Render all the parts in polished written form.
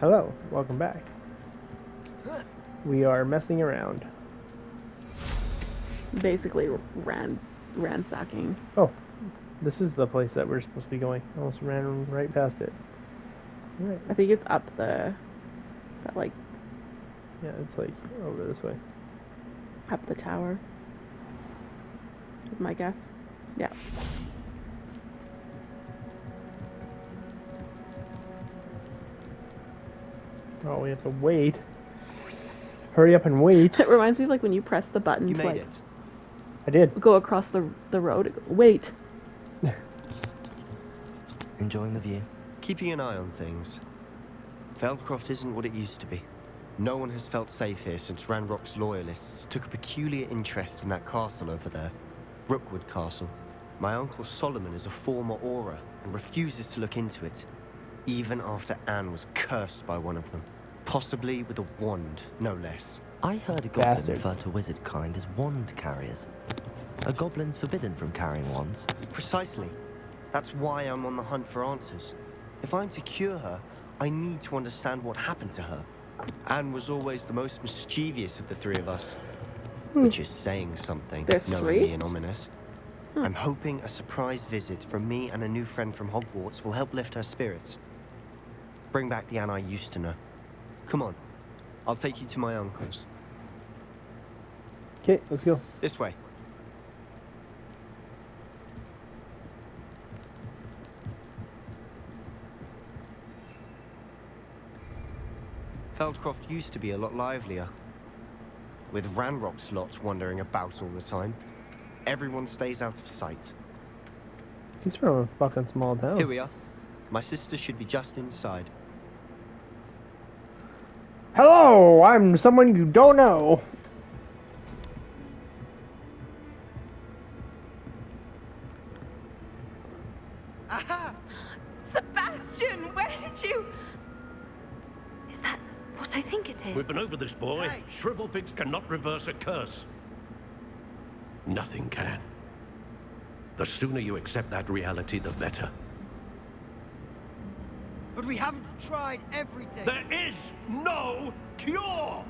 Hello, welcome back. We are messing around. Basically ransacking. Oh, this is the place that we're supposed to be going. I almost ran right past it. Right. I think it's up that like Yeah, it's like over this way. up the tower. Is my guess. Yeah. Oh, we have to wait. Hurry up and wait. It reminds me of like when you press the button You to made like it. I did. go across the road. Wait. Enjoying the view? Keeping an eye on things. Feldcroft isn't what it used to be. No one has felt safe here since Ranrock's loyalists took a peculiar interest in that castle over there. Rookwood Castle. My uncle Solomon is a former Auror and refuses to look into it, even after Anne was cursed by one of them. Possibly with a wand, no less. I heard a goblin Bastard. refer to wizard kind as wand carriers. Are goblins forbidden from carrying wands? Precisely. That's why I'm on the hunt for answers. If I'm to cure her, I need to understand what happened to her. Anne was always the most mischievous of the three of us. Which is saying something, There's knowing three? me and ominous. I'm hoping a surprise visit from me and a new friend from Hogwarts will help lift her spirits. Bring back the Anne I used to know. Come on, I'll take you to my uncle's. Okay, let's go. This way. Feldcroft used to be a lot livelier. With Ranrock's lot wandering about all the time. Everyone stays out of sight. He's from a fucking small town. Here we are. My sister should be just inside. Hello, I'm someone you don't know. Aha! Sebastian, where did you... Is that what I think it is? We've been over this, boy. Hey. Shrivelfix cannot reverse a curse. Nothing can. The sooner you accept that reality, the better. But we haven't tried everything. There is no cure!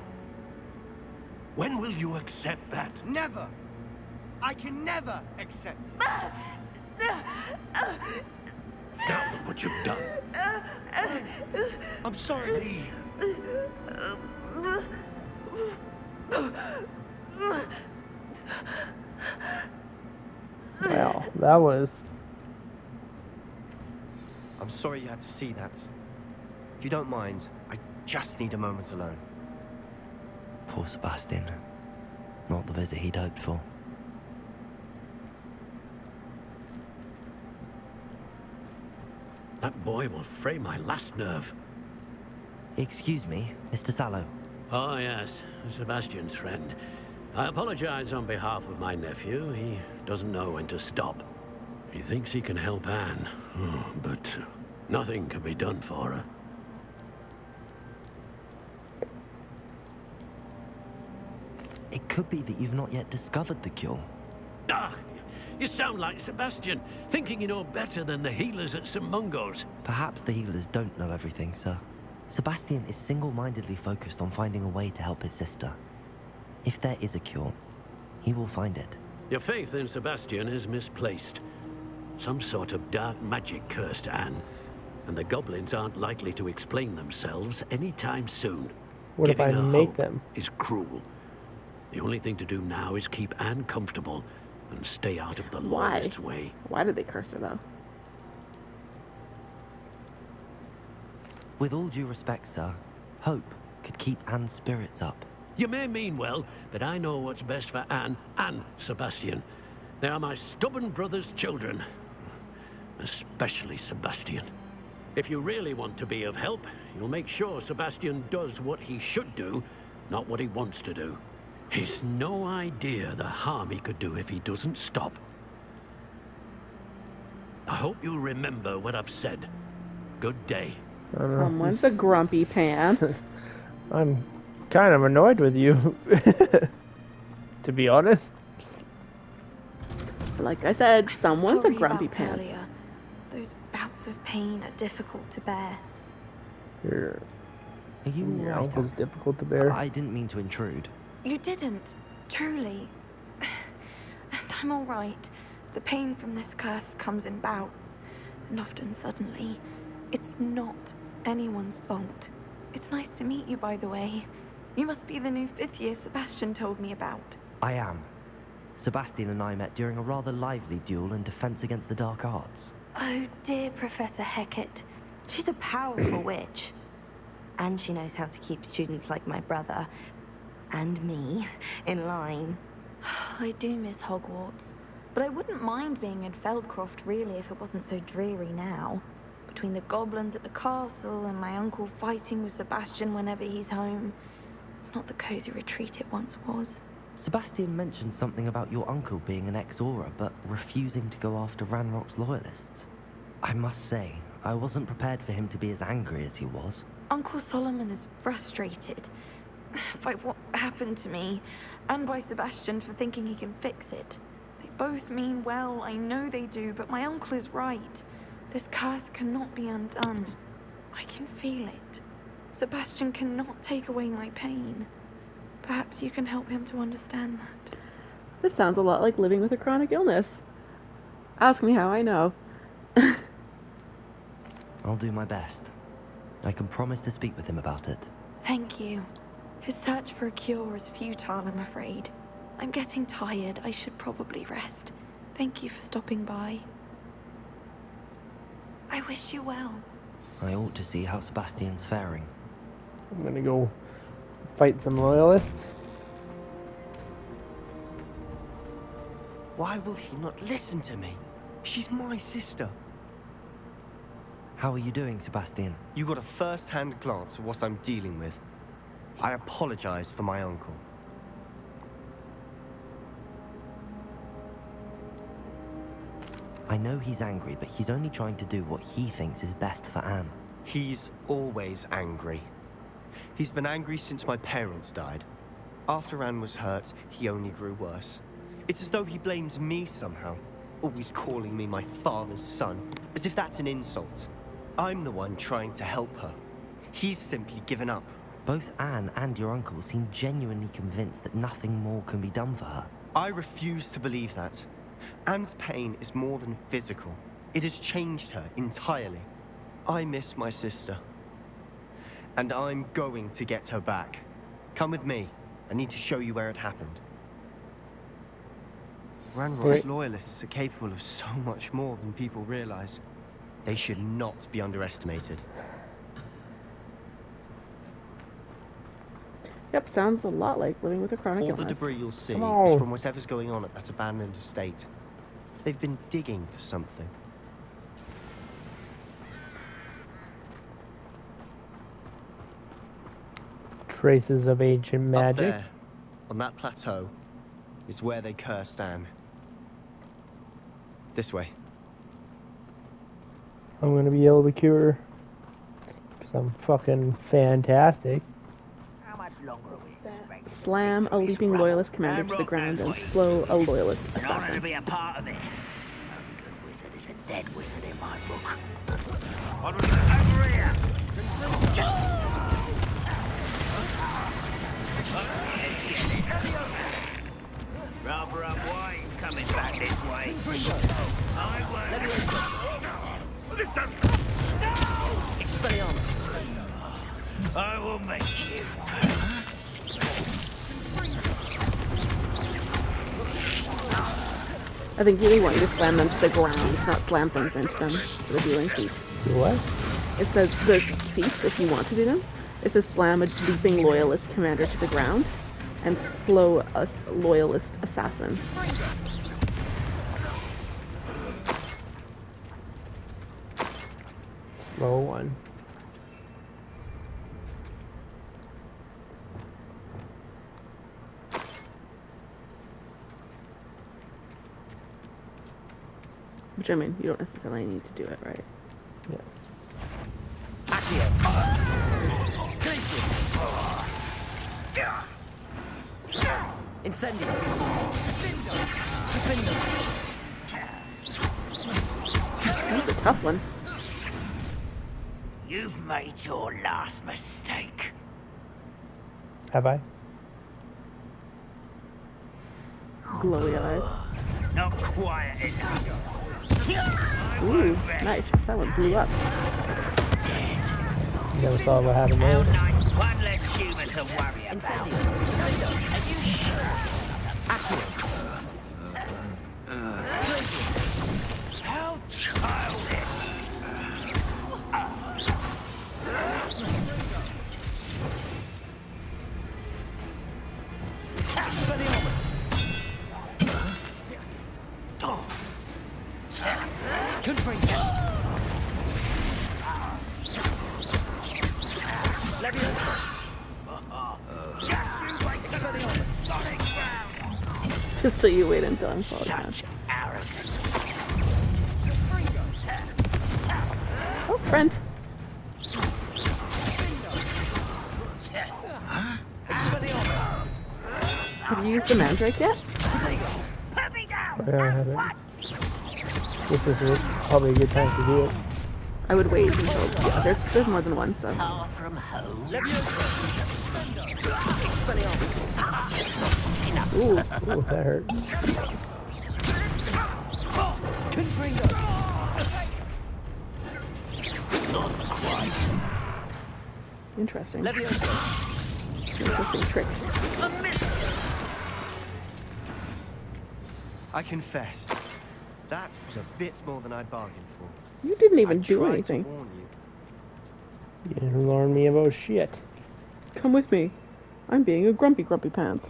When will you accept that? Never. I can never accept it. Now look what you've done. I'm sorry. Well, that was... I'm sorry you had to see that. If you don't mind, I just need a moment alone. Poor Sebastian. Not the visit he'd hoped for. That boy will fray my last nerve. Excuse me, Mr. Sallow. Oh, yes, Sebastian's friend. I apologize on behalf of my nephew. He doesn't know when to stop. He thinks he can help Anne, but nothing can be done for her. It could be that you've not yet discovered the cure. Ah, you sound like Sebastian, thinking you know better than the healers at St. Mungo's. Perhaps the healers don't know everything, sir. Sebastian is single-mindedly focused on finding a way to help his sister. If there is a cure, he will find it. Your faith in Sebastian is misplaced. Some sort of dark magic cursed Anne, and the goblins aren't likely to explain themselves anytime soon. What if Giving I her make hope them? is cruel. The only thing to do now is keep Anne comfortable and stay out of the Why? loyalist's way. Why did they curse her though? With all due respect, sir, hope could keep Anne's spirits up. You may mean well, but I know what's best for Anne and Sebastian. They are my stubborn brother's children. Especially Sebastian. If you really want to be of help, you'll make sure Sebastian does what he should do, not what he wants to do. He's no idea the harm he could do if he doesn't stop. I hope you'll remember what I've said. Good day. I don't know. Someone's a grumpy pants. I'm kind of annoyed with you, to be honest. Like I said, I'm someone's a sorry grumpy about pants. earlier. Those bouts of pain are difficult to bear. You're Are you Your alright, uncle's Anne? difficult to bear. I didn't mean to intrude. You didn't, truly. And I'm all right. The pain from this curse comes in bouts, and often suddenly. It's not anyone's fault. It's nice to meet you, by the way. You must be the new 5th year Sebastian told me about. I am. Sebastian and I met during a rather lively duel in defense against the dark arts. Oh dear, Professor Hecat. She's a powerful witch. And she knows how to keep students like my brother, and me, in line. I do miss Hogwarts, but I wouldn't mind being in Feldcroft really if it wasn't so dreary now. Between the goblins at the castle and my uncle fighting with Sebastian whenever he's home, it's not the cozy retreat it once was. Sebastian mentioned something about your uncle being an ex-Auror, but refusing to go after Ranrock's loyalists. I must say, I wasn't prepared for him to be as angry as he was. Uncle Solomon is frustrated by what happened to me, and by Sebastian for thinking he can fix it. They both mean well, I know they do, but my uncle is right. This curse cannot be undone. I can feel it. Sebastian cannot take away my pain. Perhaps you can help him to understand that. This sounds a lot like living with a chronic illness. Ask me how I know. I'll do my best. I can promise to speak with him about it. Thank you. His search for a cure is futile, I'm afraid. I'm getting tired. I should probably rest. Thank you for stopping by. I wish you well. I ought to see how Sebastian's faring. I'm gonna go fight some loyalists. Why will he not listen to me? She's my sister. How are you doing, Sebastian? You got a first-hand glance at what I'm dealing with. I apologize for my uncle. I know he's angry, but he's only trying to do what he thinks is best for Anne. He's always angry. He's been angry since my parents died. After Anne was hurt, he only grew worse. It's as though he blames me somehow, always calling me my father's son, as if that's an insult. I'm the one trying to help her. He's simply given up. Both Anne and your uncle seem genuinely convinced that nothing more can be done for her. I refuse to believe that. Anne's pain is more than physical. It has changed her entirely. I miss my sister. And I'm going to get her back. Come with me. I need to show you where it happened. Ranrock's loyalists are capable of so much more than people realize. They should not be underestimated. Yep, sounds a lot like living with a chronic All illness. the debris you'll see Oh. is from whatever's going on at that abandoned estate. They've been digging for something. Traces of ancient Up magic. there, on that plateau, is where they cursed Anne. This way. I'm gonna be able to cure. Because I'm fucking fantastic. Slam a leaping loyalist commander to the ground and slow a loyalist In order to assassin. be a part of it, only good wizard is a dead wizard in my book. Over here! Let's get this. Rather unwise coming back this way. I will. This does. No! Expelliarmus! I will make you. I think you really want you to slam them to the ground, not slam things into them for the healing feat. What? It says the feats, if you want to do them, it says slam a leaping loyalist commander to the ground and slow a loyalist assassin. Low one. Which, I mean, you don't necessarily need to do it, right? Yeah. Incendio! That's a tough one. You've made your last mistake. Have I? Glowy eyes. Not quiet enough. Ooh, nice. That one blew up. You never saw what happened How there. nice. One less human to worry about. Are you sure? How childish. Just till you wait until I'm falling down. Such arrogance. Oh, friend. Have you used the mandrake yet? Put me down. Yeah, I haven't. This is probably a good time to do it. I would wait until there's more than one, so. Far from home. Ooh, that hurt. Interesting. Interesting trick. I confess, that was a bit more than I bargained for. You didn't even I do tried anything. To warn you. You didn't warn me about shit. Come with me. I'm being a grumpy pants.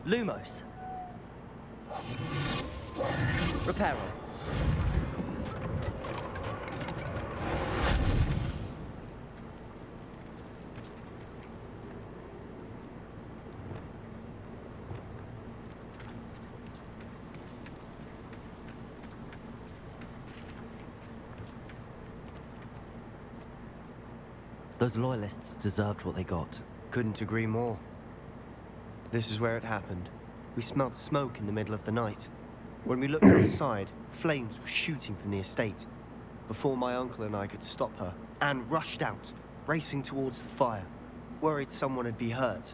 Lumos. Reparo. Those loyalists deserved what they got. Couldn't agree more. This is where it happened. We smelled smoke in the middle of the night. When we looked outside, flames were shooting from the estate. Before my uncle and I could stop her, Anne rushed out, racing towards the fire, worried someone would be hurt.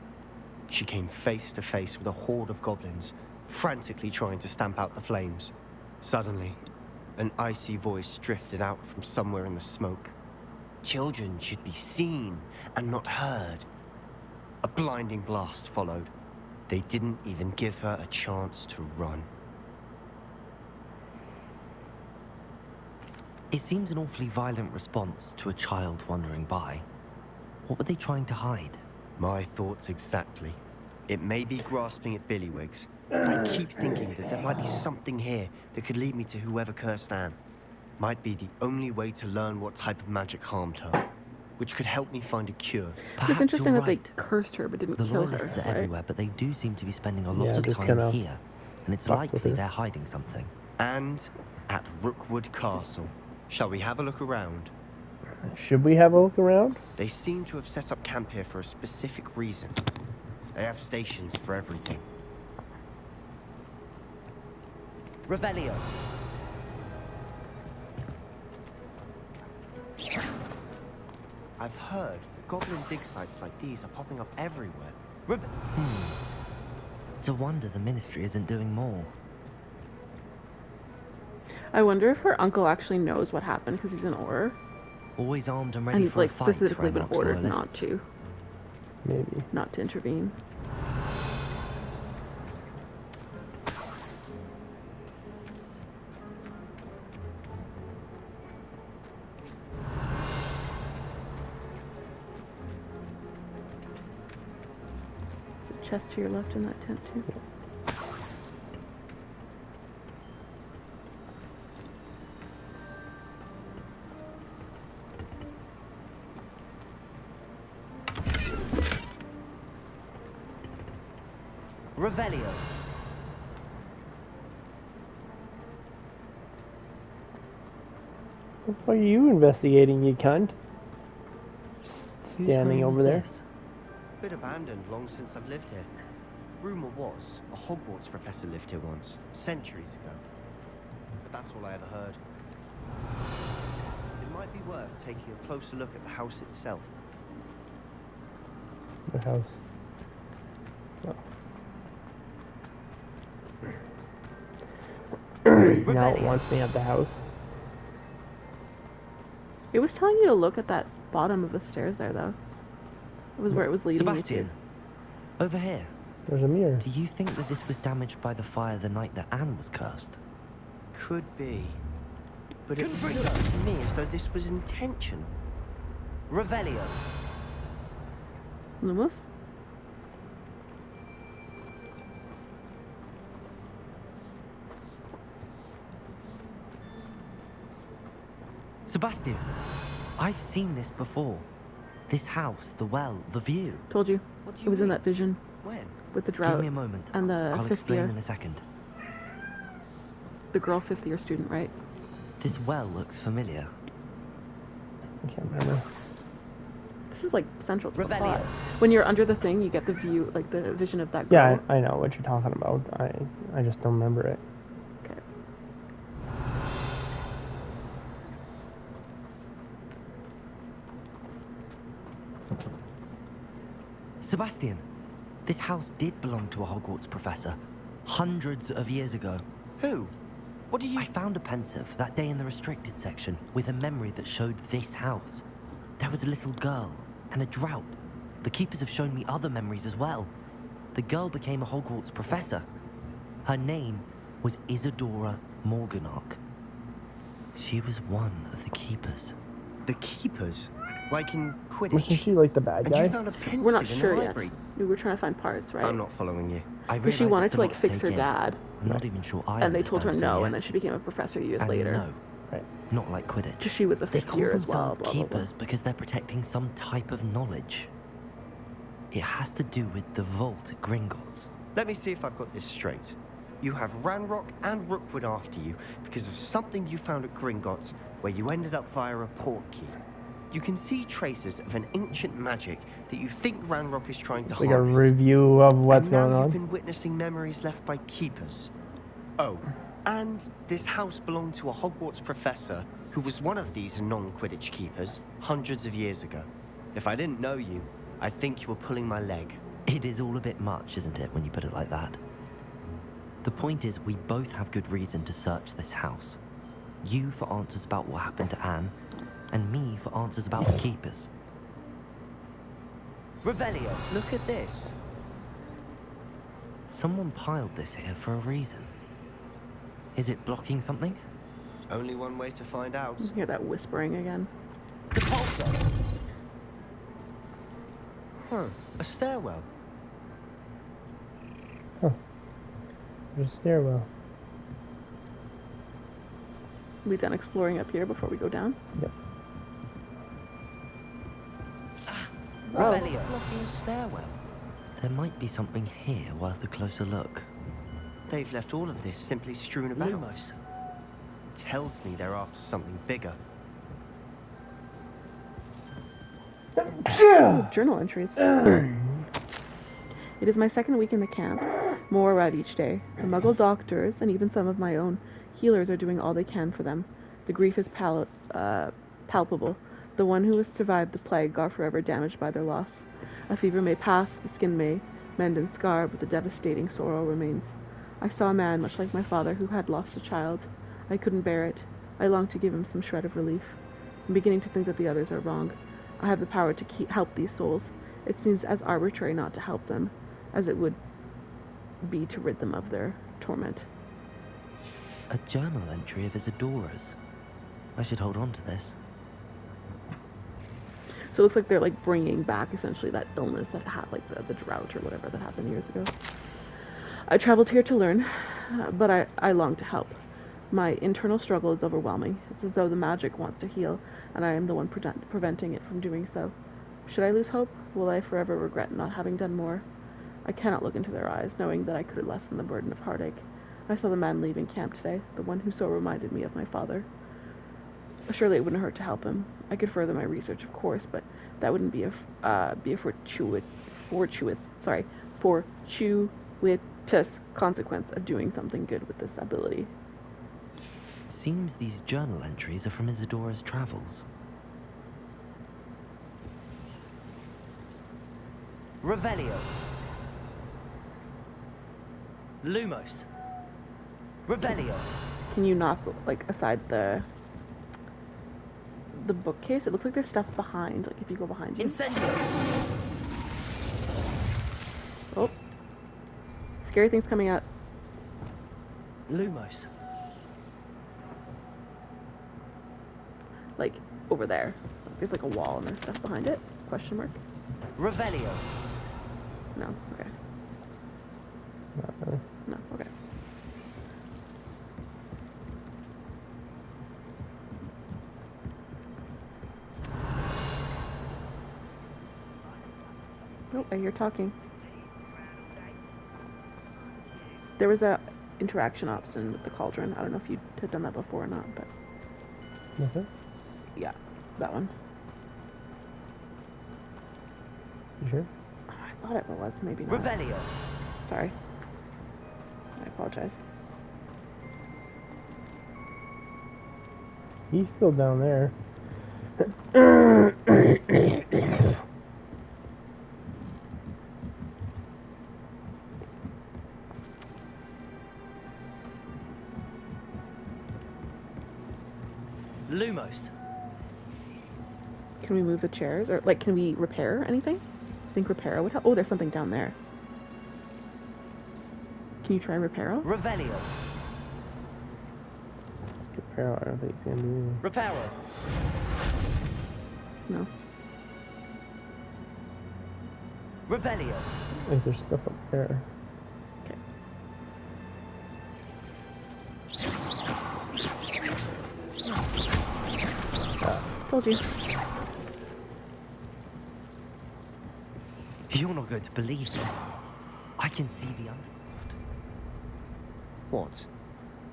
She came face to face with a horde of goblins, frantically trying to stamp out the flames. Suddenly, an icy voice drifted out from somewhere in the smoke. Children should be seen and not heard. A blinding blast followed. They didn't even give her a chance to run. It seems an awfully violent response to a child wandering by. What were they trying to hide? My thoughts exactly. It may be grasping at Billywigs, but I keep thinking that there might be something here that could lead me to whoever cursed Anne. Might be the only way to learn what type of magic harmed her, which could help me find a cure. It's Perhaps interesting you're that right. they cursed her but didn't The kill her. loyalists are Right? everywhere, but they do seem to be spending a lot Yeah, of just time kinda here. And it's fuck with likely her. they're hiding something. And at Rookwood Castle. Shall we have a look around? Should we have a look around? They seem to have set up camp here for a specific reason. They have stations for everything. Revelio. I've heard that goblin dig sites like these are popping up everywhere. It's a wonder the Ministry isn't doing more. I wonder if her uncle actually knows what happened because he's an Auror. Always armed and ready And he's for a like fight, specifically been Ranrock's ordered loyalists. Maybe. not to intervene. There's a chest to your left in that tent too. Revelio. What are you investigating, you cunt? Whose Standing home over is there. this? Been abandoned long since I've lived here. Rumor was a Hogwarts professor lived here once, centuries ago. But that's all I ever heard. worth taking a closer look at the house itself. The house. Oh. Now it wants me at the house. It was telling you to look at that bottom of the stairs there, though. It was where it was leading Sebastian, you over here. There's a mirror. Do you think that this was damaged by the fire the night that Anne was cursed? Could be. But it feels to me as though this was intentional. Revelio. to. Lumos? Sebastian, I've seen this before. This house, the well, the view. Told you. What do It you was in mean? that vision When? with the Give drought me a moment. and the I'll fifth explain year. in a second. The girl 5th year student, right? This well looks familiar. I can't remember. This is like central to the Revelio. plot. When you're under the thing, you get the view, like the vision of that girl. Yeah, I know what you're talking about. I just don't remember it. Okay. Sebastian, this house did belong to a Hogwarts professor. Hundreds of years ago. Who? What do you... I found a pensive that day in the restricted section with a memory that showed this house. There was a little girl and a drought. The keepers have shown me other memories as well. The girl became a Hogwarts professor. Her name was Isadora Morganach. She was one of the keepers. The keepers? Like in Quidditch? Wasn't she like the bad And you guy? found a pensive We're not in sure the yet. library? We were trying to find parts, right? I'm not following you. I Because she realised wanted it's to a like lot fix take her in. dad, I'm not even sure I and they told her understand no, it and then yet. she became a professor years And later. no, Right. not like Quidditch. 'Cause she was a They 5th call year as well. themselves Blah, blah, blah. keepers because they're protecting some type of knowledge. It has to do with the vault at Gringotts. Let me see if I've got this straight. You have Ranrock and Rookwood after you because of something you found at Gringotts where you ended up via a portkey. You can see traces of an ancient magic that you think Ranrock is trying to Like a harness. review of what's And now going you've on. been witnessing memories left by keepers. Oh, and this house belonged to a Hogwarts professor who was one of these non-Quidditch keepers hundreds of years ago. If I didn't know you, I'd think you were pulling my leg. It is all a bit much, isn't it, when you put it like that? The point is, we both have good reason to search this house. You for answers about what happened to Anne, and me for answers about the keepers. Revelio! Look at this. Someone piled this here for a reason. Is it blocking something? Only one way to find out. You hear that whispering again. Depulso! Huh, a stairwell. There's a stairwell. We done exploring up here before we go down? Yep. Revelio! Blocking a stairwell. There might be something here worth a closer look. They've left all of this simply strewn about. Lumos. Tells me they're after something bigger. Journal entries. It is my second week in the camp. More arrive each day. The Muggle doctors and even some of my own healers are doing all they can for them. The grief is palpable. The one who has survived the plague are forever damaged by their loss. A fever may pass, the skin may mend and scar, but the devastating sorrow remains. I saw a man much like my father who had lost a child. I couldn't bear it. I longed to give him some shred of relief. I'm beginning to think that the others are wrong. I have the power to help these souls. It seems as arbitrary not to help them as it would be to rid them of their torment. A journal entry of Isadora's. I should hold on to this. So it looks like they're like bringing back essentially that illness that had like the drought or whatever that happened years ago. I traveled here to learn, but I long to help. My internal struggle is overwhelming. It's as though the magic wants to heal, and I am the one preventing it from doing so. Should I lose hope? Will I forever regret not having done more? I cannot look into their eyes, knowing that I could lessen the burden of heartache. I saw the man leaving camp today, the one who so reminded me of my father. Surely it wouldn't hurt to help him. I could further my research, of course, but that wouldn't be a fortuitous consequence of doing something good with this ability. Seems these journal entries are from Isadora's travels. Revelio. Lumos. Revelio. Can you knock, like, aside the bookcase? It looks like there's stuff behind, like, if you go behind you. Incendio. Oh. Scary things coming out. Lumos. Like, over there. There's, like, a wall and there's stuff behind it. Question mark. Revelio. No. Okay. Not really. No. Okay. Oh, I hear talking. There was a interaction option with the cauldron. I don't know if you had done that before or not, but That's it? yeah, that one. You sure? Oh, I thought it was, maybe not. Revelio. Sorry. I apologize. He's still down there. Lumos. Can we move the chairs? Or, like, can we repair anything? Do you think Reparo would help? Oh, there's something down there. Can you try Reparo? Revelio. Reparo, I don't think he's gonna do anything. Reparo. No. Revelio. I think there's stuff up there. Okay. Told you. You're not going to believe this. I can see the undercroft. What?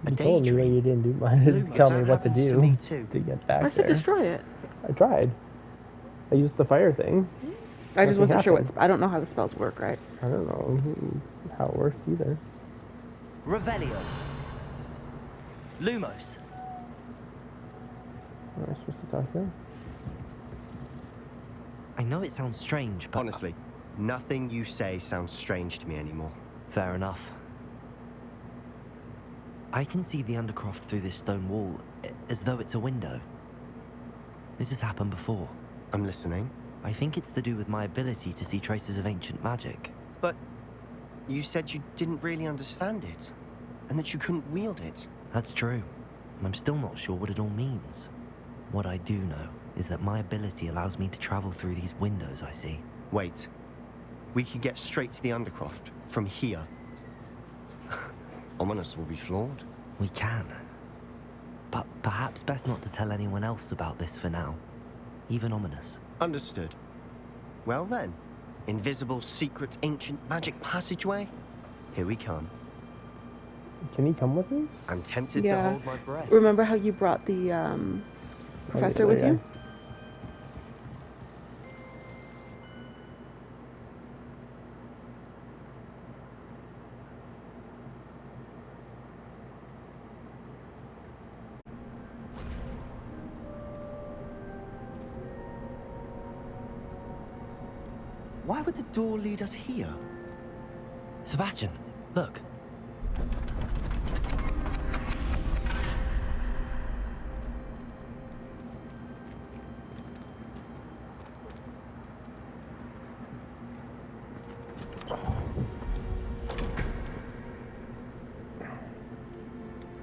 A You told me that daydream? you didn't do mine. Lumos, Tell me that what to happens do to me too. to get back I said there. destroy it. I tried. I used the fire thing. I just Nothing wasn't sure what. happened. I don't know how the spells work, right? I don't know how it works either. Revelio. Lumos. Am I supposed to talk to him? I know it sounds strange, but... Honestly, nothing you say sounds strange to me anymore. Fair enough. I can see the undercroft through this stone wall, as though it's a window. This has happened before. I'm listening. I think it's to do with my ability to see traces of ancient magic. But you said you didn't really understand it, and that you couldn't wield it. That's true, and I'm still not sure what it all means. What I do know is that my ability allows me to travel through these windows I see. Wait. We can get straight to the Undercroft from here. Ominous will be flawed. We can. But perhaps best not to tell anyone else about this for now. Even Ominous. Understood. Well then, invisible, secret, ancient magic passageway? Here we come. Can he come with me? I'm tempted to Yeah. hold my breath. Remember how you brought the professor with you? Why would the door lead us here? Sebastian, look.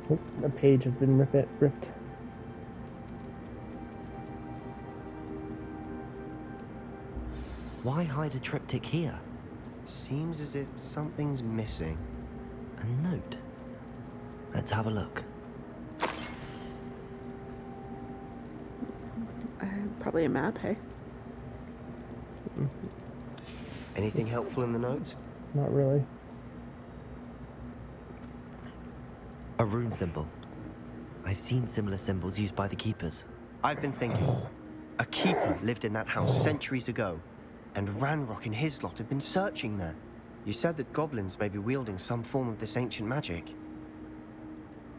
Oh, the page has been ripped. Why hide a triptych here? Seems as if something's missing. A note. Let's have a look. Probably a map, hey? Anything helpful in the notes? Not really. A rune symbol. I've seen similar symbols used by the keepers. I've been thinking. A keeper lived in that house centuries ago, and Ranrock and his lot have been searching there. You said that goblins may be wielding some form of this ancient magic.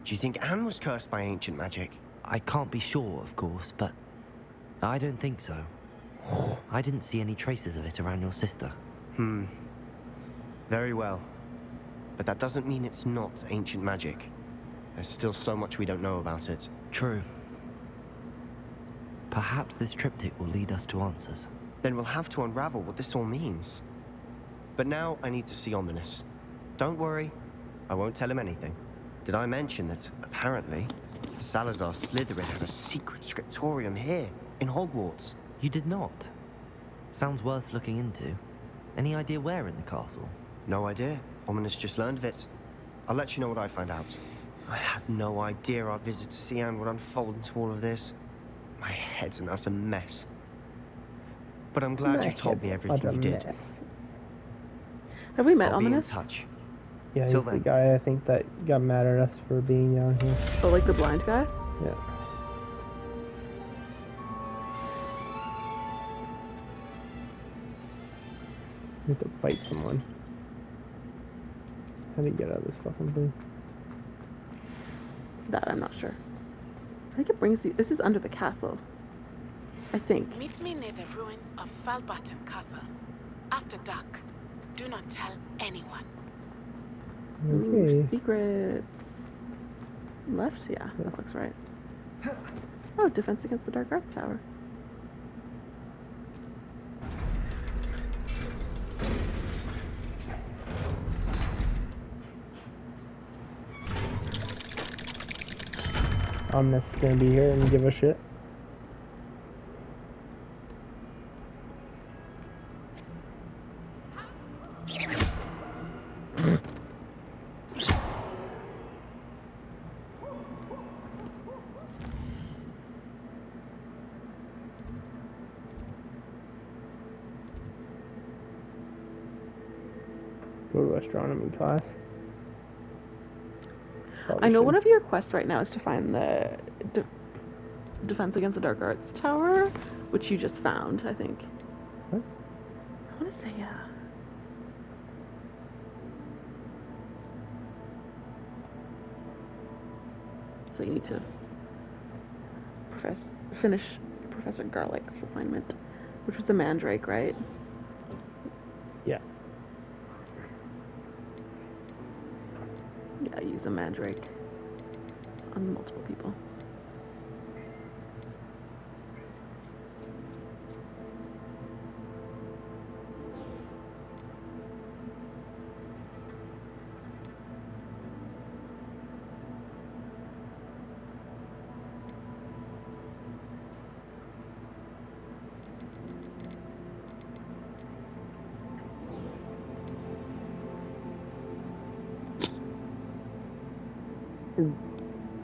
Do you think Anne was cursed by ancient magic? I can't be sure, of course, but I don't think so. I didn't see any traces of it around your sister. Very well. But that doesn't mean it's not ancient magic. There's still so much we don't know about it. True. Perhaps this triptych will lead us to answers. Then we'll have to unravel what this all means. But now I need to see Ominous. Don't worry, I won't tell him anything. Did I mention that, apparently, Salazar Slytherin had a secret scriptorium here, in Hogwarts? You did not? Sounds worth looking into. Any idea where in the castle? No idea. Ominous just learned of it. I'll let you know what I find out. I had no idea our visit to Cian would unfold into all of this. My head's an utter mess. But I'm glad you told me everything you did. Have we met I'll be in Ominous? touch. Yeah, he's Till the then. guy I think that got mad at us for being down here. Oh, like the blind guy? Yeah. We have to fight someone. How do you get out of this fucking thing? That I'm not sure. I think it brings you. This is under the castle. I think. Meet me near the ruins of Falbaton Castle. After dark. Do not tell anyone. Ooh, Okay. secrets. Left? Yeah, that looks right. Oh, defense against the Dark Arts Tower. Omnis is gonna be here and give a shit. Go to astronomy class. Probably I know should. one of your quests right now is to find the defense against the Dark Arts Tower, which you just found, I think. What? I want to say, yeah. So you need to finish Professor Garlick's assignment, which was the Mandrake, right? Yeah. Yeah, use a Mandrake on multiple people.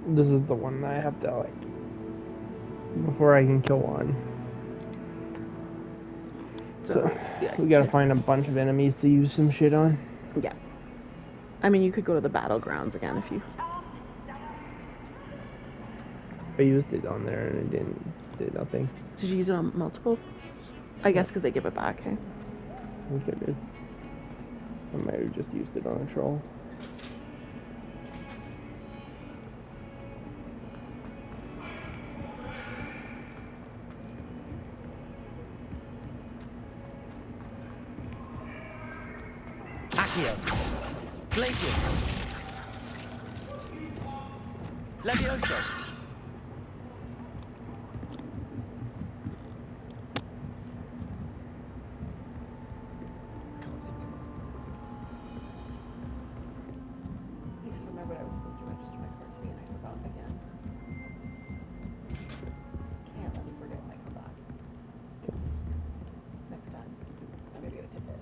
This is the one that I have to, like, before I can kill one. So, yeah, we gotta find a bunch of enemies to use some shit on. Yeah. I mean, you could go to the battlegrounds again if you... I used it on there and it did nothing. Did you use it on multiple? I guess because they give it back, hey? I think I did. I might have just used it on a troll. Accio! Glacius! Levioso! I just remembered I was supposed to register my card today and I forgot again. Can't let me forget and I forgot. Next time, I'm gonna get a ticket.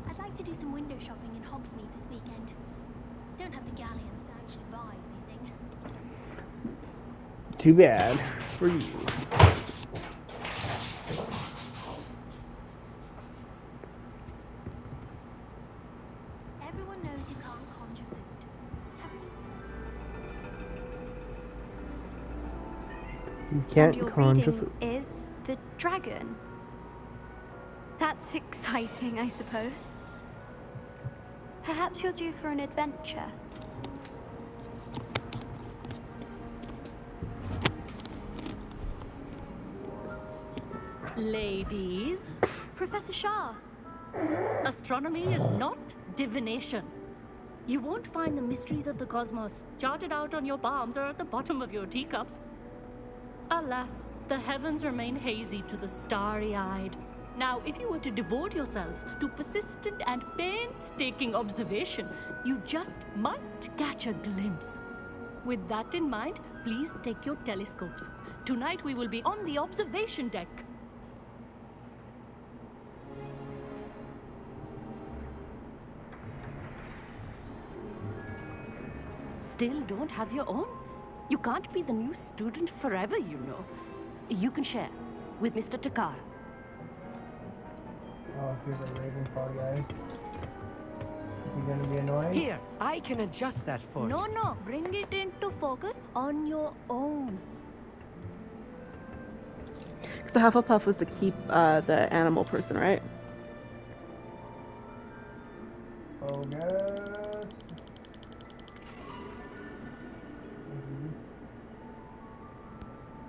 I'd like to do some window shopping in Hogsmeade this weekend. Don't have the galleons to actually buy anything. Too bad for you. Everyone knows you can't conjure food. Haven't You can't And your conjure reading food. is the dragon. That's exciting, I suppose. Perhaps you're due for an adventure. Ladies, Professor Shah. astronomy is not divination. You won't find the mysteries of the cosmos charted out on your palms or at the bottom of your teacups. Alas, the heavens remain hazy to the starry-eyed. Now, if you were to devote yourselves to persistent and painstaking observation, you just might catch a glimpse. With that in mind, please take your telescopes. Tonight we will be on the observation deck. Still don't have your own? You can't be the new student forever, you know. You can share with Mr. Takar. Oh, here's a Ravenclaw guy. You gonna be annoying? Here, I can adjust that for you. No, bring it into focus on your own. So Hufflepuff was the animal person, right? Focus.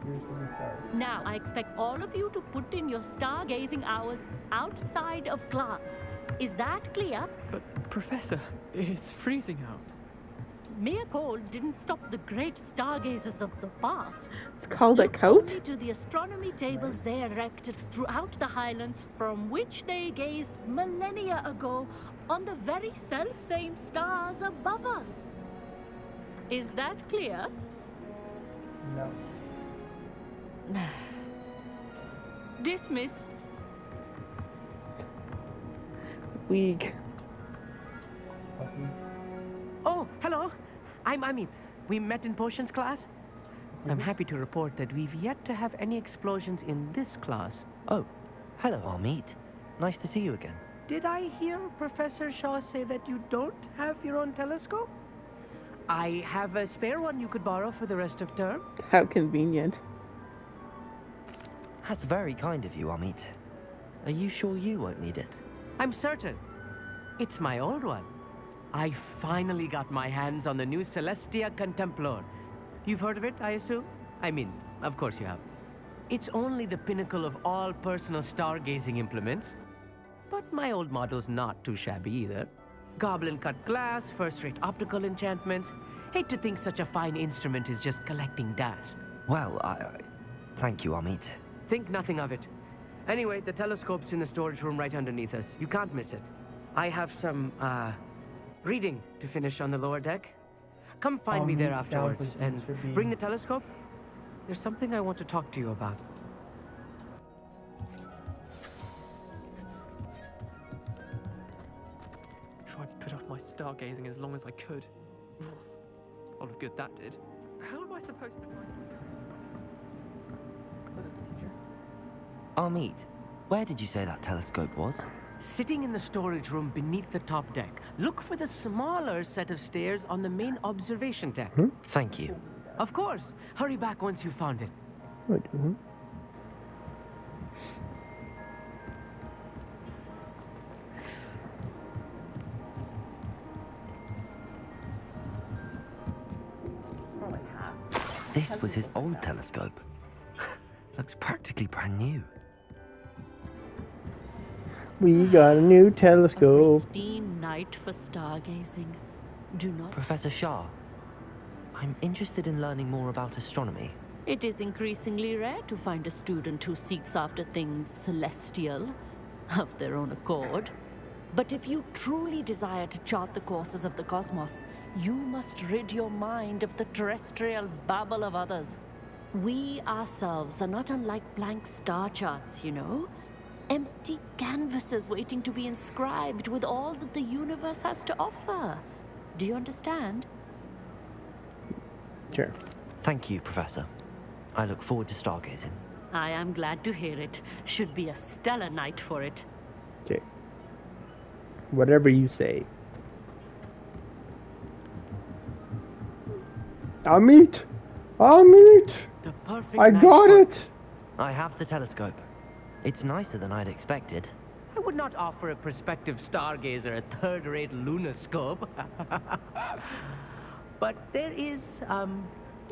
Here's where we start. Now, I expect all of you to put in your stargazing hours outside of class. Is that clear? But, Professor, it's freezing out. Mere cold didn't stop the great stargazers of the past. It's called a Look coat? only to the astronomy tables they erected throughout the Highlands, from which they gazed millennia ago on the very self-same stars above us. Is that clear? No. Dismissed. Weak. Oh, hello. I'm Amit. We met in potions class. I'm happy to report that we've yet to have any explosions in this class. Oh, hello, Amit. Nice to see you again. Did I hear Professor Shaw say that you don't have your own telescope? I have a spare one you could borrow for the rest of term. How convenient. That's very kind of you, Amit. Are you sure you won't need it? I'm certain. It's my old one. I finally got my hands on the new Celestia Contemplar. You've heard of it, I assume? I mean, of course you have. It's only the pinnacle of all personal stargazing implements. But my old model's not too shabby either. Goblin-cut glass, first-rate optical enchantments. Hate to think such a fine instrument is just collecting dust. Well, thank you, Amit. Think nothing of it. Anyway, the telescope's in the storage room right underneath us. You can't miss it. I have some, reading to finish on the lower deck. Come find me there afterwards and bring the telescope. There's something I want to talk to you about. Tried to put off my stargazing as long as I could. All of good that did. How am I supposed to find... Amit, where did you say that telescope was? Sitting in the storage room beneath the top deck. Look for the smaller set of stairs on the main observation deck. Thank you. Of course. Hurry back once you've found it. This was his old telescope. Looks practically brand new. We got a new A telescope. pristine night for stargazing. Do not... Professor Shah, I'm interested in learning more about astronomy. It is increasingly rare to find a student who seeks after things celestial, of their own accord. But if you truly desire to chart the courses of the cosmos, you must rid your mind of the terrestrial babble of others. We ourselves are not unlike blank star charts, you know? Empty canvases waiting to be inscribed with all that the universe has to offer. Do you understand? Sure. Thank you, Professor. I look forward to stargazing. I am glad to hear it. Should be a stellar night for it. Okay. Whatever you say. Amit! Amit! The perfect I night got for- it! I have the telescope. It's nicer than I'd expected. I would not offer a prospective stargazer a third-rate lunoscope. But there is,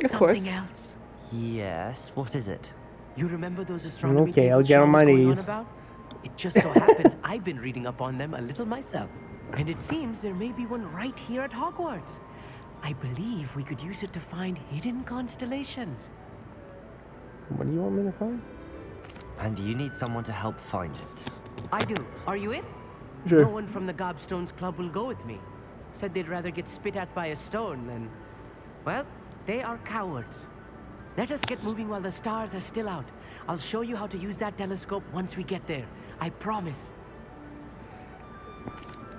something else. Yes, what is it? You remember those astronomy Okay, I'll tables get on Sean my was going knees. on about? It just so happens I've been reading up on them a little myself. And it seems there may be one right here at Hogwarts. I believe we could use it to find hidden constellations. What do you want me to find? And you need someone to help find it. I do. Are you in? Sure. No one from the Gobstones Club will go with me. Said they'd rather get spit at by a stone than... Well, they are cowards. Let us get moving while the stars are still out. I'll show you how to use that telescope once we get there. I promise.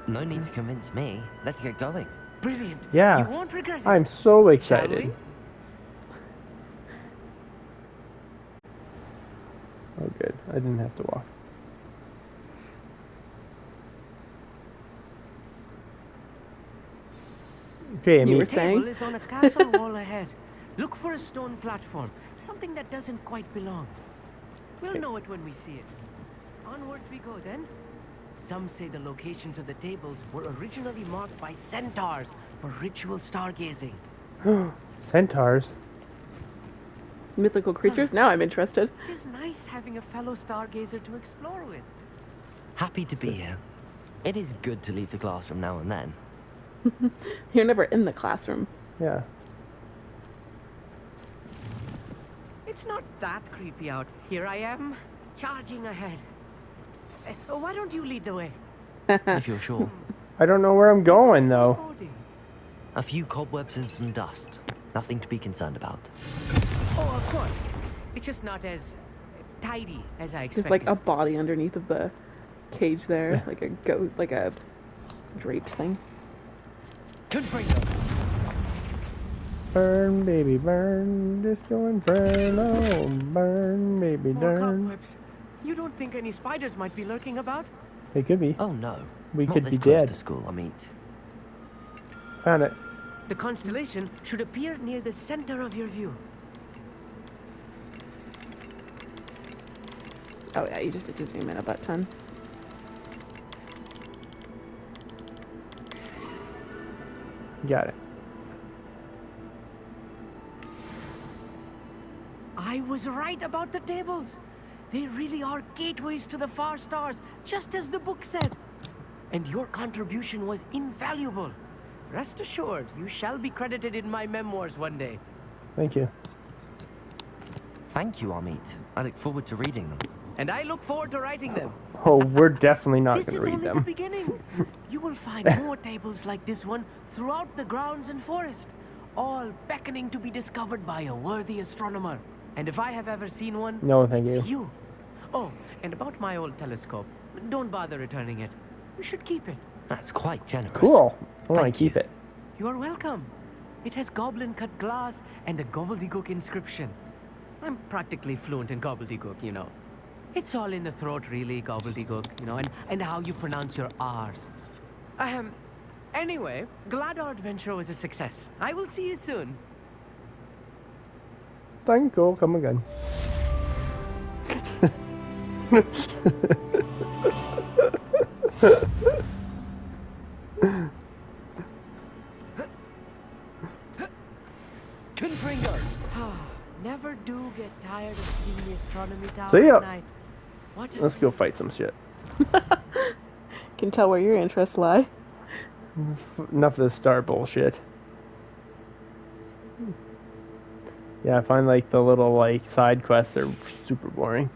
No need to convince me. Let's get going. Brilliant. Yeah. You won't regret it. I'm so Shall excited. we? Oh, good. I didn't have to walk. Okay, I You were mean, saying? Table is on a castle wall ahead. Look for a stone platform. Something that doesn't quite belong. We'll know it when we see it. Onwards we go then. Some say the locations of the tables were originally marked by centaurs for ritual stargazing. centaurs. Mythical creatures? Now I'm interested. It is nice having a fellow stargazer to explore with. Happy to be here. It is good to leave the classroom now and then. You're never in the classroom. Yeah. It's not that creepy out. Here I am, charging ahead. Why don't you lead the way? If you're sure. I don't know where I'm going, though. A few cobwebs and some dust. Nothing to be concerned about. Oh, of course. It's just not as tidy as I There's expected. like a body underneath of the cage there, like a goat, like a draped thing. Confringo. Burn, baby, burn. Disco Inferno. Burn, baby, More burn. cobwebs. You don't think any spiders might be lurking about? They could be. Oh no. We Not could this be close dead. to school, I meet. Found it. The constellation should appear near the center of your view. Oh yeah, you just have to zoom in a butt ton. Got it. I was right about the tables. They really are gateways to the far stars, just as the book said. And your contribution was invaluable. Rest assured, you shall be credited in my memoirs one day. Thank you. Thank you, Amit. I look forward to reading them. And I look forward to writing them. Oh, we're definitely not This going is to read only the them. beginning. You will find more tables like this one throughout the grounds and forest, all beckoning to be discovered by a worthy astronomer. And if I have ever seen one, No, thank it's you. you. Oh, and about my old telescope, don't bother returning it. You should keep it. That's quite generous. Cool. I want Thank to keep you. it. You are welcome. It has goblin-cut glass and a gobbledygook inscription. I'm practically fluent in gobbledygook, you know. It's all in the throat, really, gobbledygook, you know, and how you pronounce your R's. Anyway, glad our adventure was a success. I will see you soon. Thank you. Come again. Confringo. Never do get tired of seeing the astronomy tower See ya. at night. What a Let's go fight some shit. Can tell where your interests lie. Enough of this star bullshit. Yeah, I find like the little like side quests are super boring.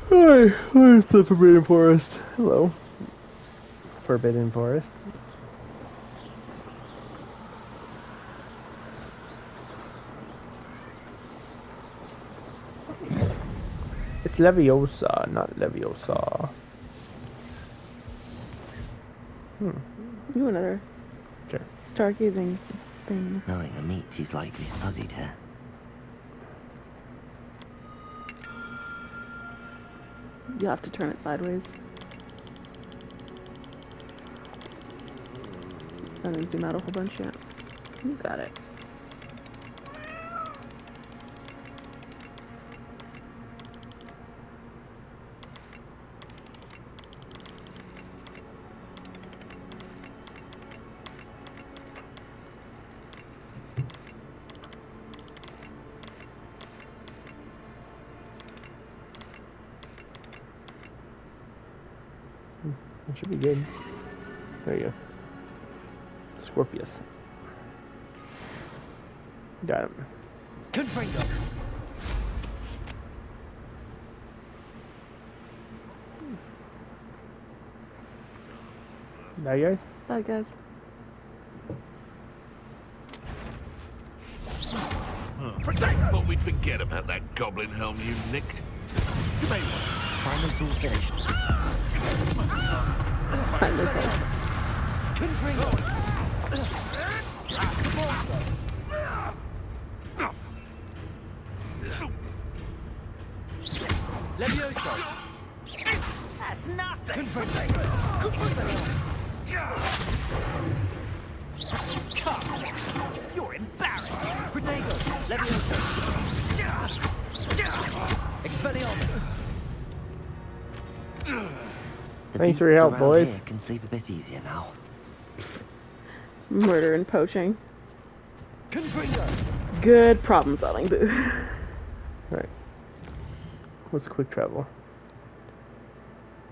Hi, where's the Forbidden Forest? Hello. Forbidden Forest. It's Leviosa, not Leviosa. Ooh, another Sure. stargazing thing. Knowing Amit, he's likely studied here. You'll have to turn it sideways. And then zoom out a whole bunch, yeah. You got it. Should be good. There you go. Scorpius. Got him. Confringo. Bye, guys. Bye, guys. Thought we'd forget about that goblin helm you nicked. You may want. Simon's all finished. Levioso. That's nothing. You're embarrassed. Protego. Levioso. Expelliarmus. The Thanks for your beasts help, around boys. here can sleep a bit easier now. Murder and poaching. Confringo. Good problem solving, boo. Right. What's quick travel?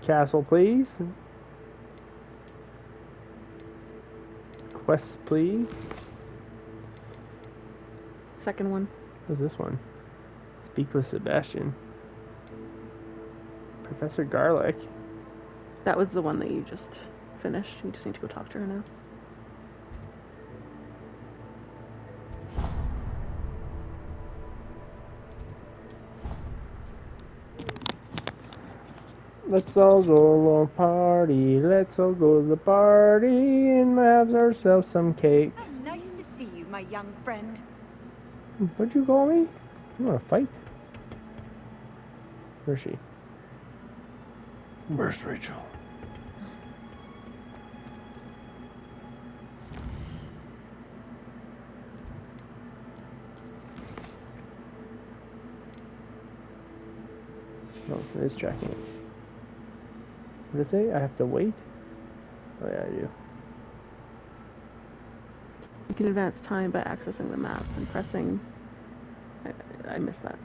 Castle, please. Quest, please. Second one. What's this one? Speak with Sebastian. Professor Garlic. That was the one that you just finished. You just need to go talk to her now. Let's all go to a party. Let's all go to the party and have ourselves some cake. Nice to see you, my young friend. What'd you call me? You wanna fight? Where's she? Where's Rachel? No, it is tracking it. What did it say? I have to wait? Oh yeah, I do. You can advance time by accessing the map and pressing... I missed that.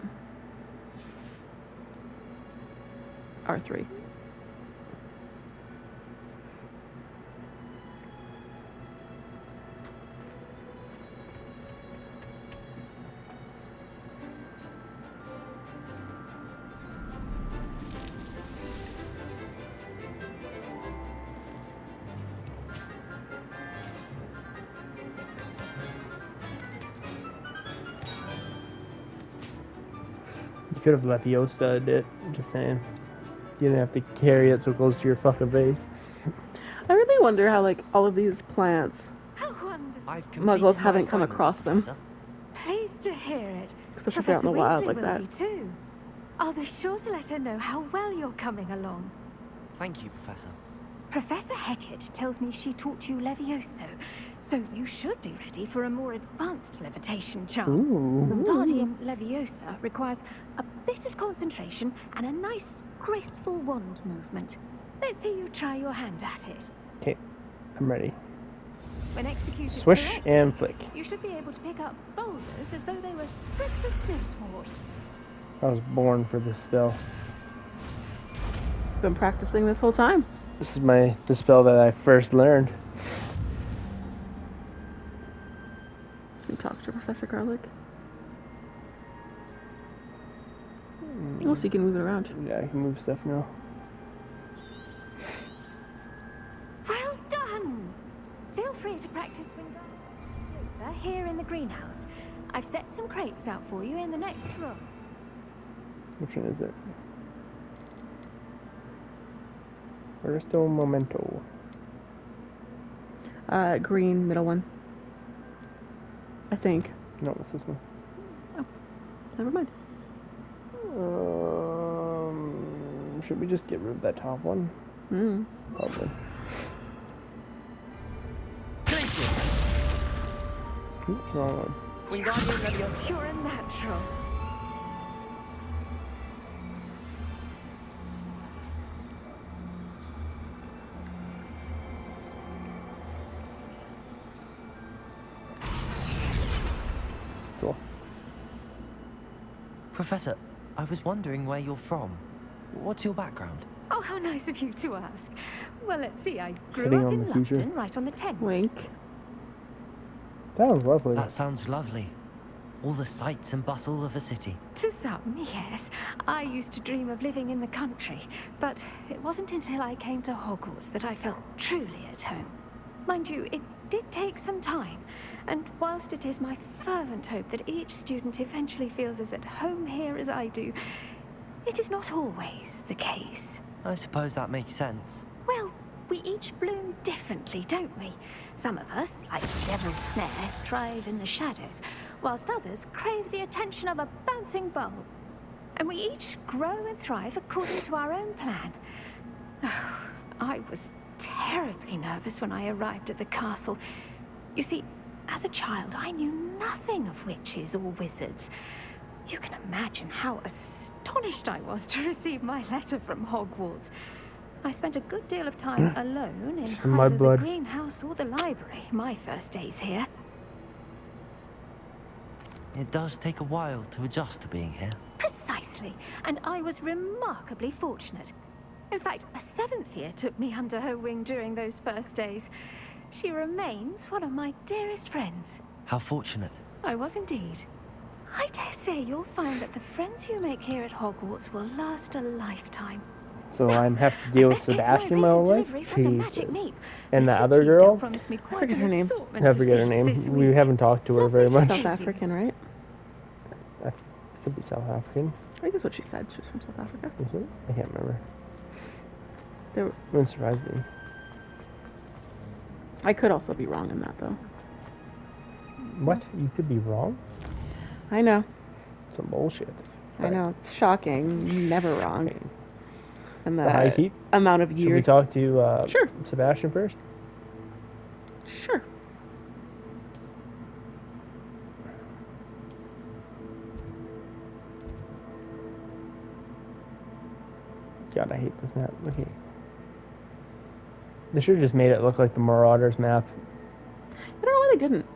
R3. You could have Leviosa it, just saying. You didn't have to carry it so close to your fucking face. I really wonder how, like, all of these plants, Muggles haven't come across them. Pleased to hear it. Especially if they're out in the wild like will that. Be too. I'll be sure to let her know how well you're coming along. Thank you, Professor. Professor Hecat tells me she taught you Levioso, so you should be ready for a more advanced levitation charm. Wingardium Leviosa requires a bit of concentration and a nice, graceful wand movement. Let's see you try your hand at it. Okay, I'm ready. When executed Swish correctly, and flick. you should be able to pick up boulders as though they were sprigs of snowsword. I was born for this spell. Been practicing this whole time. This is the spell that I first learned. Can you talk to Professor Garlic? Oh, so you can move it around. Yeah, I can move stuff now. Well done! Feel free to practice Wingardium Leviosa here in the greenhouse. I've set some crates out for you in the next room. Which one is it? Aristo Momento. Green, middle one. I think. No, it's this one. Oh, never mind. Should we just get rid of that top one? Probably. Oops, wrong one. Wingardium Leviosa. You're a natural. Cool. Professor, I was wondering where you're from. What's your background? Oh, Oh, how nice of you to ask. Well, let's see. I grew Hitting up on in the future. London, right on the Thames. Wink. Sounds lovely. That sounds lovely. All the sights and bustle of a city. To some, yes. I used to dream of living in the country, but it wasn't until I came to Hogwarts that I felt truly at home. Mind you, it did take some time, and whilst it is my fervent hope that each student eventually feels as at home here as I do, it is not always the case. I suppose that makes sense. Well, we each bloom differently, don't we? Some of us, like the Devil's Snare, thrive in the shadows, whilst others crave the attention of a bouncing bulb. And we each grow and thrive according to our own plan. Oh, I was terribly nervous when I arrived at the castle. You see, as a child, I knew nothing of witches or wizards. You can imagine how astonished I was to receive my letter from Hogwarts. I spent a good deal of time alone in either the greenhouse or the library my first days here. It does take a while to adjust to being here. Precisely, and I was remarkably fortunate. In fact, a 7th year took me under her wing during those first days. She remains one of my dearest friends. How fortunate. I was indeed. I dare say you'll find that the friends you make here at Hogwarts will last a lifetime. So I have to deal with Sebastian my whole life? And the other girl? I forget her name. I forget her name. We haven't talked to her very much. South African, right? Could be South African. I think that's what she said. She was from South Africa. Is it? I can't remember. There... Wouldn't surprise me. I could also be wrong in that, though. What? You could be wrong? I know. Some bullshit. I know. It's shocking. Never wrong. Okay. And the amount of years... Should we talk to sure. Sebastian first? Sure. God, I hate this map. Look here. They should have just made it look like the Marauders map. I don't know why they didn't.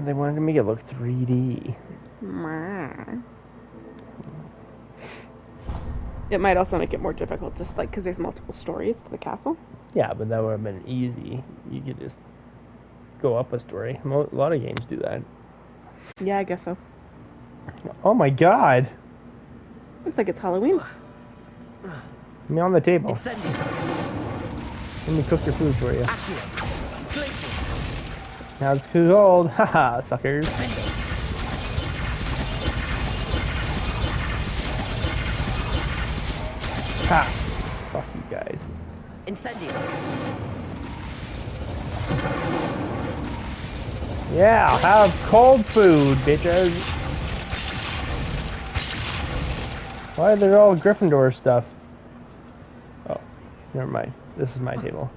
They wanted to make it look 3D. It might also make it more difficult, just like because there's multiple stories to the castle. Yeah, but that would have been easy. You could just go up a story. A lot of games do that. Yeah, I guess so. Oh my God! Looks like it's Halloween. Let me on the table. Let me cook your food for you. Now it's too cold. Haha, suckers. Ha! Fuck you guys. Incendio. Yeah, have cold food, bitches. Why are there all Gryffindor stuff? Oh, never mind. This is my table.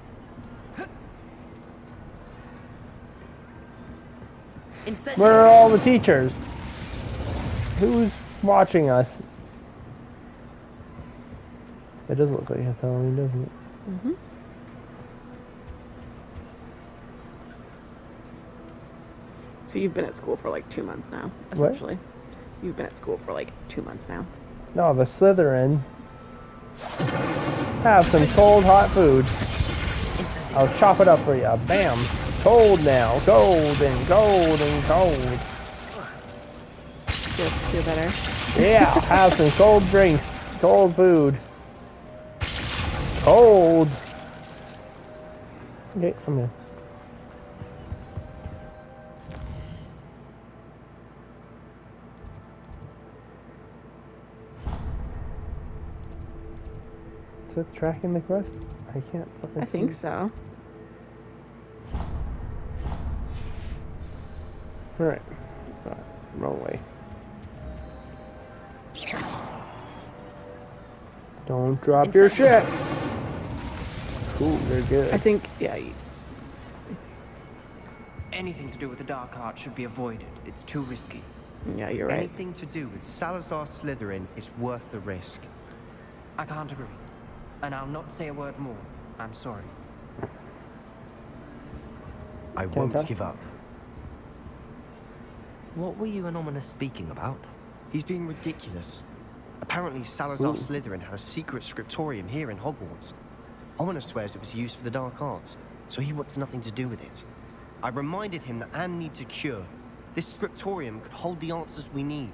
Where are all the teachers? Who's watching us? It does look like it's Halloween, doesn't it? Mm-hmm. So you've been at school for like 2 months now, essentially. What? You've been at school for like 2 months now. No, the Slytherin. Have some cold, hot food. I'll chop it up for you. Bam. Cold now. Cold and cold and cold. Feel better? Yeah, have some cold drinks. Cold food. Cold. Okay, come here. Is it tracking the quest? I can't fucking I think so. Alright. Roll away. Don't drop your shit! Cool, they're good. I think, yeah. Anything to do with the dark art should be avoided. It's too risky. Yeah, you're right. Anything to do with Salazar Slytherin is worth the risk. I can't agree. And I'll not say a word more. I'm sorry. I won't give up. What were you and Ominous speaking about? He's being ridiculous. Apparently, Salazar Slytherin had a secret scriptorium here in Hogwarts. Ominous swears it was used for the dark arts, so he wants nothing to do with it. I reminded him that Anne needs a cure. This scriptorium could hold the answers we need.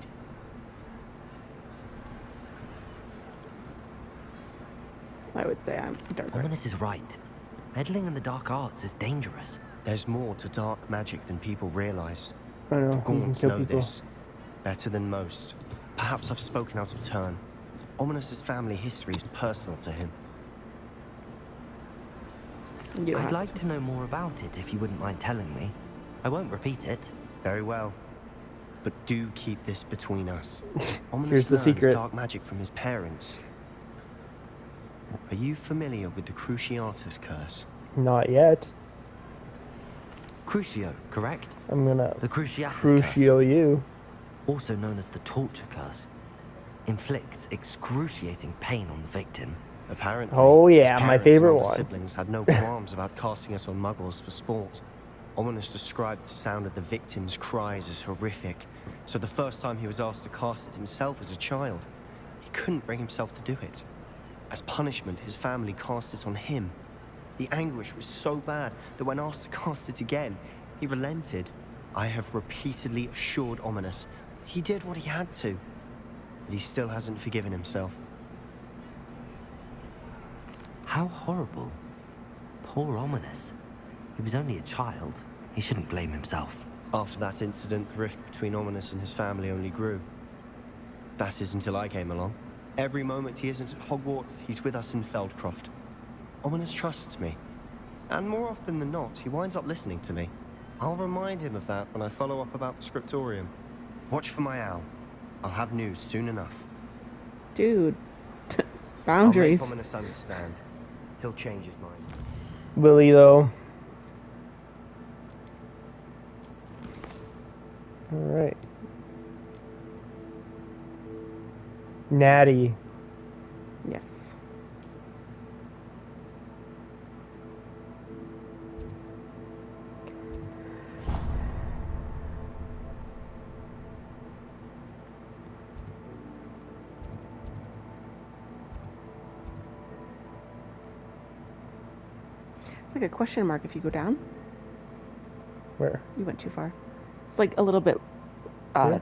I would say I'm dark. Ominous is right. Meddling in the dark arts is dangerous. There's more to dark magic than people realize. I know. The You can Gaunts kill know people. this better than most. Perhaps I've spoken out of turn. Ominous's family history is personal to him. I'd like to know more about it if you wouldn't mind telling me. I won't repeat it. Very well. But do keep this between us. Here's Ominous the learned secret. dark magic from his parents. Are you familiar with the Cruciatus curse? Not yet. Crucio, correct? I'm gonna The Cruciatus curse, Crucio you. also known as the torture curse, inflicts excruciating pain on the victim. Apparently, Oh his yeah, my parents and favorite older one. siblings had no qualms about casting us on muggles for sport. Ominous described the sound of the victim's cries as horrific, so the first time he was asked to cast it himself as a child, he couldn't bring himself to do it. As punishment, his family cast it on him. The anguish was so bad that when asked to cast it again, he relented. I have repeatedly assured Ominous that he did what he had to, but he still hasn't forgiven himself. How horrible. Poor Ominous. He was only a child. He shouldn't blame himself. After that incident, the rift between Ominous and his family only grew. That is until I came along. Every moment he isn't at Hogwarts, he's with us in Feldcroft. Ominous trusts me. And more often than not, he winds up listening to me. I'll remind him of that when I follow up about the scriptorium. Watch for my owl. I'll have news soon enough. Dude. Boundaries. I'll make Ominous understand. He'll change his mind. Will he though? Alright. Natty. Yes. It's like a question mark if you go down. Where? You went too far. It's like a little bit. Yeah.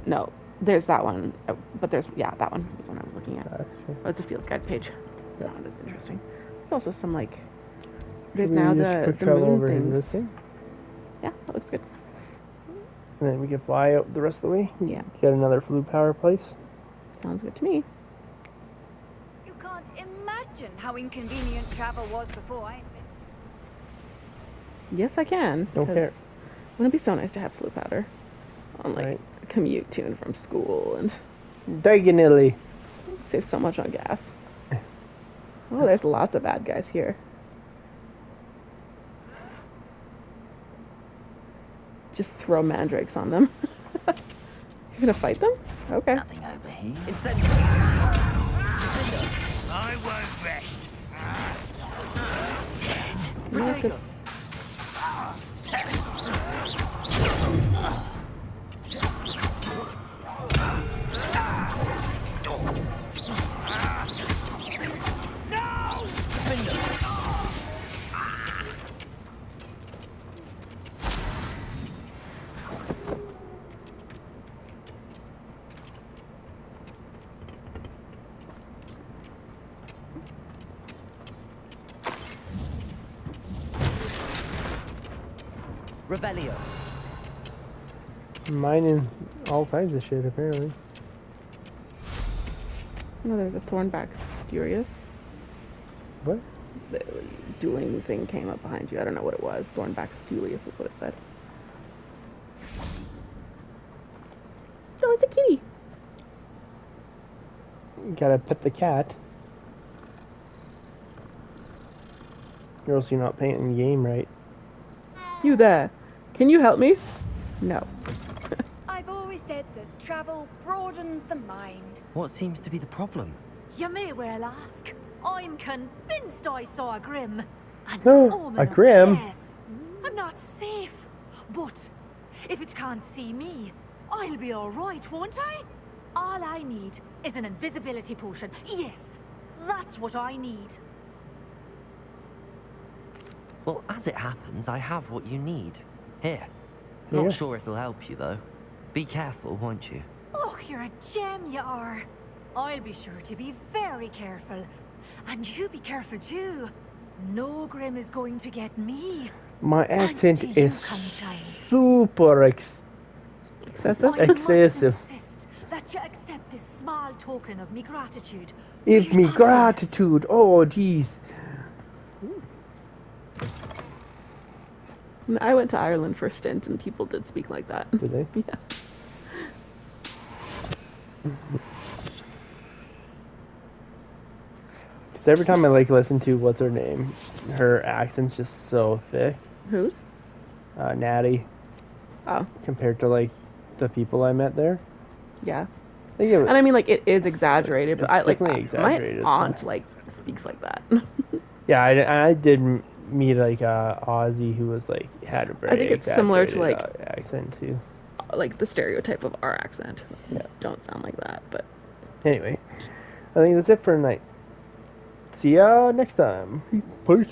No, there's that one, but there's that one. This one I was looking at. That's true. Oh, it's a field guide page. That one is interesting. There's also some like. There's Should we now just the quick travel moon over to things. this thing? Yeah, that looks good. And then we can fly out the rest of the way. Yeah. Get another flue power place. Sounds good to me. You can't imagine how inconvenient travel was before I... Yes, I can. Don't 'cause care. Wouldn't it be so nice to have flue powder on like a commute to and from school and Diagonally. save so much on gas. Oh, there's lots of bad guys here. Just throw mandrakes on them. You're gonna fight them? Okay. Nothing over here. I won't rest. Protego. Revelio. Mining all kinds of shit, apparently. No, there's a Thornback Furious. What? The dueling thing came up behind you. I don't know what it was. Thornback's Furious is what it said. Oh, it's a kitty. You gotta pet the cat. Or else you're not playing the game right. You there. Can you help me? No. I've always said that travel broadens the mind. What seems to be the problem? You may well ask. I'm convinced I saw a Grim. An No, omen a of Grim? death. I'm not safe. But if it can't see me, I'll be all right, won't I? All I need is an invisibility potion. Yes, that's what I need. Well, as it happens, I have what you need. Here. Yeah. Not sure it'll help you, though. Be careful, won't you? Oh, you're a gem, you are. I'll be sure to be very careful. And you be careful too. No Grim is going to get me. My Thanks accent to is you, kind child. super I must excessive. insist that you accept this small token of me gratitude. It's me gratitude. Oh, jeez. I went to Ireland for a stint, and people did speak like that. Did they? Yeah. Because every time I like listen to what's her name, her accent's just so thick. Whose? Natty. Oh. Compared to like the people I met there. Yeah. And I mean, like, it is exaggerated, but I like definitely exaggerated. my aunt like speaks like that. Yeah, I did meet like Aussie who was like had a very I think it's similar to like accent too. Like the stereotype of our accent. Yeah. Don't sound like that, but Anyway, I think that's it for tonight. See ya next time. Peace.